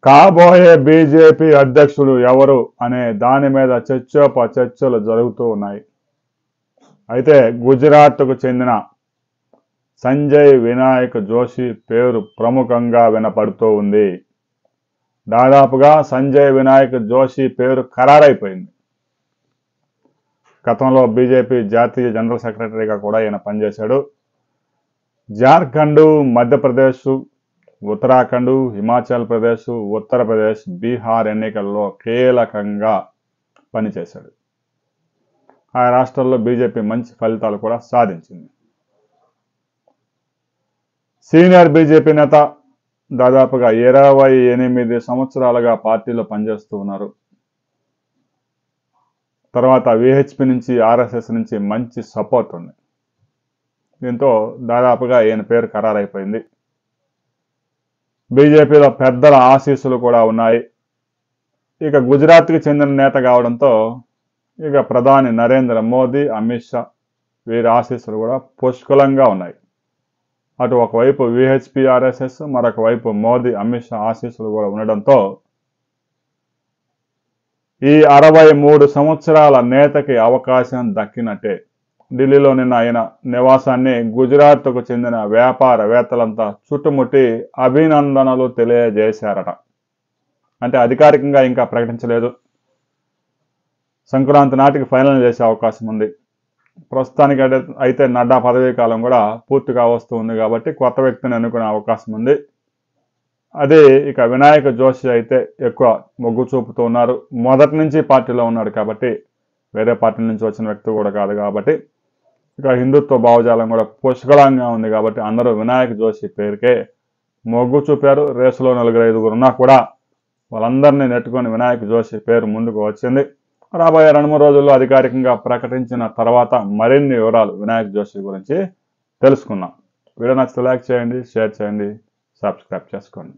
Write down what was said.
కాబోయే బీజేపీ అధ్యక్షుడు ఎవరు అనే దాని మీద చర్చలు జరుగుతూ ఉన్నాయి. అయితే గుజరాత్కు చెందిన సంజయ్ వినాయక్ జోషి పేరు ప్రముఖంగా వినపడుతూ ఉంది. దాదాపుగా సంజయ్ వినాయక్ జోషి పేరు ఖరారైపోయింది. గతంలో బీజేపీ జాతీయ జనరల్ సెక్రటరీగా కూడా ఈయన పనిచేశాడు. జార్ఖండ్, మధ్యప్రదేశ్, ఉత్తరాఖండ్, హిమాచల్ ప్రదేశ్, ఉత్తరప్రదేశ్, బీహార్ ఎన్నికల్లో కీలకంగా పనిచేశాడు. ఆ రాష్ట్రాల్లో బీజేపీ మంచి ఫలితాలు కూడా సాధించింది. సీనియర్ బీజేపీ నేత, దాదాపుగా 28 సంవత్సరాలుగా పార్టీలో పనిచేస్తూ ఉన్నారు. తర్వాత విహెచ్పి నుంచి, ఆర్ఎస్ఎస్ నుంచి మంచి సపోర్ట్ ఉంది. దీంతో దాదాపుగా ఈయన పేరు ఖరారైపోయింది. బీజేపీలో పెద్దల ఆశీస్సులు కూడా ఉన్నాయి. ఇక గుజరాత్కి చెందిన నేత కావడంతో ఇక ప్రధాని నరేంద్ర మోదీ, అమిత్ షా వీరి ఆశీస్సులు కూడా పుష్కలంగా ఉన్నాయి. అటు ఒకవైపు విహెచ్పి, ఆర్ఎస్ఎస్, మరొక వైపు మోదీ, అమిత్ షా ఆశీస్సులు కూడా ఉండడంతో ఈ 63 సంవత్సరాల నేతకి అవకాశం దక్కినట్టే. ఢిల్లీలో నిన్న ఆయన నివాసాన్ని గుజరాత్కు చెందిన వ్యాపారవేత్తలంతా చుట్టుముట్టి అభినందనలు తెలియజేశారట. అంటే అధికారికంగా ఇంకా ప్రకటించలేదు. సంక్రాంతి నాటికి ఫైనల్ చేసే అవకాశం ఉంది. ప్రస్తుతానికి అయితే నడ్డా పదవీ కాలం కూడా పూర్తిగా వస్తూ ఉంది కాబట్టి కొత్త వ్యక్తిని ఎన్నుకునే అవకాశం ఉంది. అదే ఇక వినాయక్ జోషి అయితే ఎక్కువ మొగ్గు చూపుతూ ఉన్నారు. మొదటి నుంచి పార్టీలో ఉన్నాడు కాబట్టి, వేరే పార్టీ నుంచి వచ్చిన వ్యక్తి కూడా కాదు కాబట్టి, ఇక హిందుత్వ భావజాలం కూడా పుష్కలంగా ఉంది కాబట్టి అందరూ వినాయక్ జోషి పేరుకే మొగ్గు చూపారు. రేసులో 4-5 ఉన్నా కూడా వాళ్ళందరినీ నెట్టుకొని వినాయక్ జోషి పేరు ముందుకు వచ్చింది. రాబోయే 2-3 రోజుల్లో అధికారికంగా ప్రకటించిన తర్వాత మరిన్ని వివరాలు వినాయక్ జోషి గురించి తెలుసుకుందాం. వీడియో నచ్చితే లైక్ చేయండి, షేర్ చేయండి, సబ్స్క్రైబ్ చేసుకోండి.